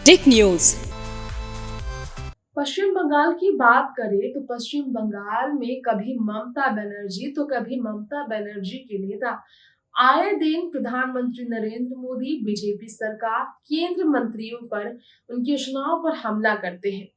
Tech news. पश्चिम बंगाल की बात करें तो पश्चिम बंगाल में कभी ममता बनर्जी तो कभी ममता बनर्जी के नेता आए दिन प्रधानमंत्री नरेंद्र मोदी, बीजेपी सरकार, केंद्र मंत्रियों पर, उनके चुनाव पर हमला करते हैं।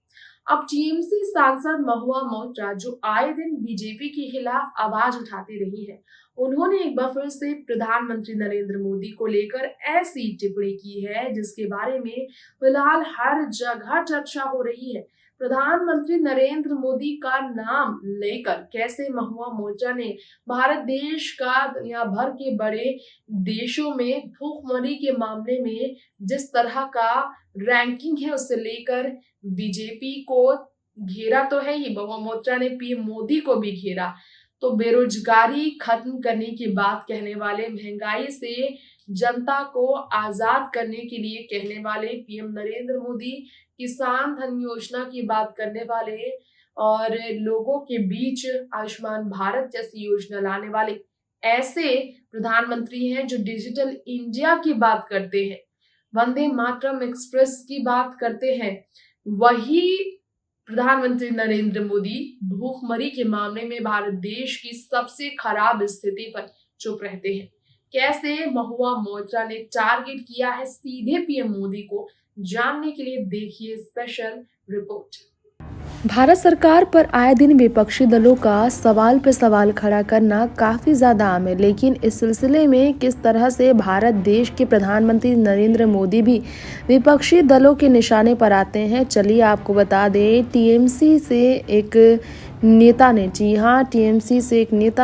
अब टीएमसी सांसद महुआ मोइत्रा, जो आए दिन बीजेपी के खिलाफ आवाज उठाती रही है, उन्होंने एक बार फिर से प्रधानमंत्री नरेंद्र मोदी को लेकर ऐसी टिप्पणी की है जिसके बारे में फिलहाल हर जगह चर्चा हो रही है। प्रधानमंत्री नरेंद्र मोदी का नाम लेकर कैसे महुआ मोइत्रा ने भारत देश का दुनिया भर के बड़े देशों में भूखमरी के मामले में जिस तरह का रैंकिंग है उससे लेकर बीजेपी को घेरा तो है ही, महुआ मोइत्रा ने पीएम मोदी को भी घेरा। तो बेरोजगारी खत्म करने की बात कहने वाले, महंगाई से जनता को आजाद करने के लिए कहने वाले पीएम नरेंद्र मोदी, किसान धन योजना की बात करने वाले और लोगों के बीच आयुष्मान भारत जैसी योजना लाने वाले ऐसे प्रधानमंत्री हैं जो डिजिटल इंडिया की बात करते हैं, वंदे मातरम एक्सप्रेस की बात करते हैं। वही प्रधानमंत्री नरेंद्र मोदी भूखमरी के मामले में भारत देश की सबसे खराब स्थिति पर चुप रहते हैं। कैसे महुआ मोइत्रा ने टारगेट किया है सीधे पीएम मोदी को, जानने के लिए देखिए स्पेशल रिपोर्ट। भारत सरकार पर आए दिन विपक्षी दलों का सवाल पे सवाल खड़ा करना काफ़ी ज़्यादा आम है, लेकिन इस सिलसिले में किस तरह से भारत देश के प्रधानमंत्री नरेंद्र मोदी भी विपक्षी दलों के निशाने पर आते हैं, चलिए आपको बता दें। टीएमसी से एक नेता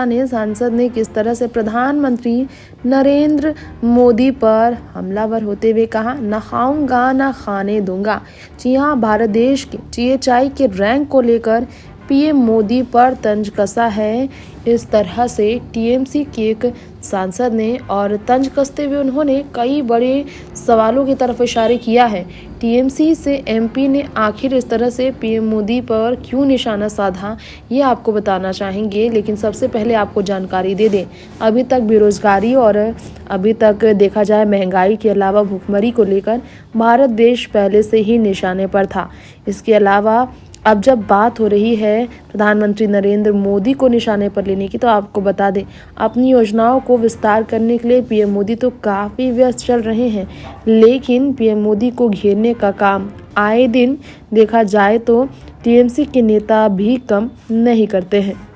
ने सांसद ने किस तरह से प्रधानमंत्री नरेंद्र मोदी पर हमलावर होते हुए कहा, न खाऊंगा न खाने दूंगा। जी हाँ, भारत देश के जीएचआई के रैंक को लेकर पीएम मोदी पर तंज कसा है। इस तरह से टीएमसी के एक सांसद ने और तंज कसते हुए उन्होंने कई बड़े सवालों की तरफ इशारे किया है। टीएमसी से एमपी ने आखिर इस तरह से पीएम मोदी पर क्यों निशाना साधा, ये आपको बताना चाहेंगे, लेकिन सबसे पहले आपको जानकारी दे दें। अभी तक बेरोजगारी और अभी तक देखा जाए महंगाई के अलावा भूखमरी को लेकर भारत देश पहले से ही निशाने पर था। इसके अलावा अब जब बात हो रही है प्रधानमंत्री नरेंद्र मोदी को निशाने पर लेने की, तो आपको बता दें अपनी योजनाओं को विस्तार करने के लिए पीएम मोदी तो काफ़ी व्यस्त चल रहे हैं, लेकिन पीएम मोदी को घेरने का काम आए दिन देखा जाए तो टीएमसी के नेता भी कम नहीं करते हैं।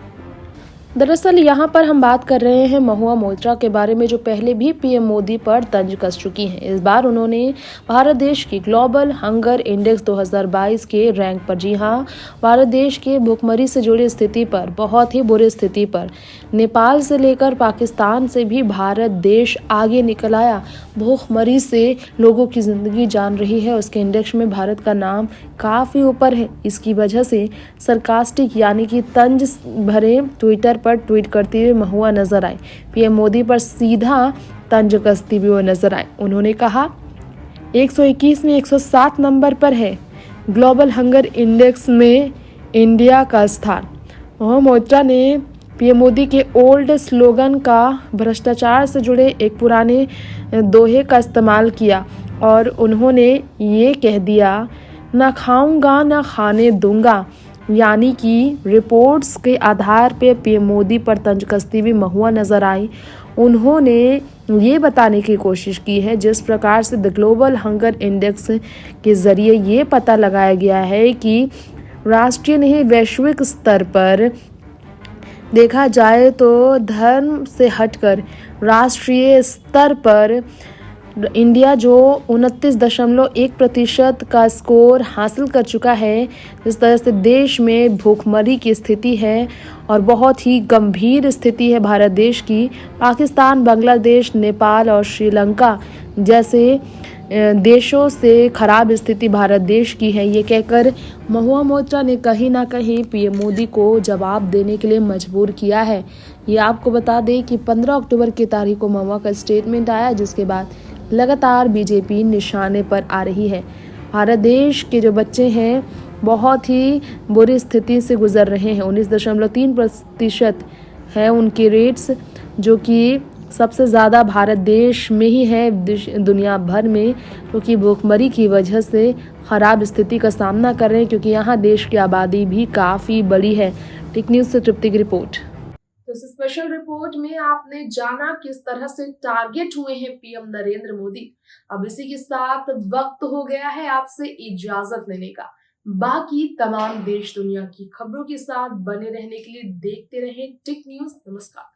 दरअसल यहाँ पर हम बात कर रहे हैं महुआ मोइत्रा के बारे में, जो पहले भी पीएम मोदी पर तंज कस चुकी हैं। इस बार उन्होंने भारत देश की ग्लोबल हंगर इंडेक्स 2022 के रैंक पर, जी हाँ, भारत देश के भूखमरी से जुड़ी स्थिति पर, बहुत ही बुरी स्थिति पर, नेपाल से लेकर पाकिस्तान से भी भारत देश आगे निकल आया। भूखमरी से लोगों की ज़िंदगी जान रही है, उसके इंडेक्स में भारत का नाम काफ़ी ऊपर है। इसकी वजह से सरकास्टिक यानी कि तंज भरे ट्विटर पर ट्वीट करते हुए महुआ नजर आए, पीएम मोदी पर सीधा तंज कसती हुए वो नजर आए। उन्होंने कहा 121 में 107 नंबर पर है ग्लोबल हंगर इंडेक्स में इंडिया का स्थान। महुआ मोइत्रा ने पीएम मोदी के ओल्ड स्लोगन का, भ्रष्टाचार से जुड़े एक पुराने दोहे का इस्तेमाल किया और उन्होंने ये कह दिया, न खाऊंगा न खाने दूंगा, यानी कि रिपोर्ट्स के आधार पे पीएम मोदी पर तंज कसती हुई महुआ नजर आई। उन्होंने ये बताने की कोशिश की है, जिस प्रकार से द ग्लोबल हंगर इंडेक्स के ज़रिए ये पता लगाया गया है कि राष्ट्रीय नहीं वैश्विक स्तर पर देखा जाए तो धर्म से हटकर राष्ट्रीय स्तर पर इंडिया जो 29.1% का स्कोर हासिल कर चुका है। जिस तरह से देश में भूखमरी की स्थिति है और बहुत ही गंभीर स्थिति है भारत देश की, पाकिस्तान, बांग्लादेश, नेपाल और श्रीलंका जैसे देशों से खराब स्थिति भारत देश की है, ये कहकर महुआ मोइत्रा ने कहीं ना कहीं पीएम मोदी को जवाब देने के लिए मजबूर किया है। ये आपको बता दें कि 15 अक्टूबर की तारीख को महुआ का स्टेटमेंट आया, जिसके बाद लगातार बीजेपी निशाने पर आ रही है। भारत देश के जो बच्चे हैं बहुत ही बुरी स्थिति से गुजर रहे हैं। 19.3% है उनके रेट्स, जो कि सबसे ज़्यादा भारत देश में ही है दुनिया भर में, क्योंकि भूखमरी की वजह से ख़राब स्थिति का सामना कर रहे हैं, क्योंकि यहाँ देश की आबादी भी काफ़ी बड़ी है। टेक न्यूज़ से तृप्ति की रिपोर्ट। तो इस स्पेशल रिपोर्ट में आपने जाना किस तरह से टारगेट हुए हैं पीएम नरेंद्र मोदी। अब इसी के साथ वक्त हो गया है आपसे इजाजत लेने का। बाकी तमाम देश दुनिया की खबरों के साथ बने रहने के लिए देखते रहें टेक न्यूज़। नमस्कार।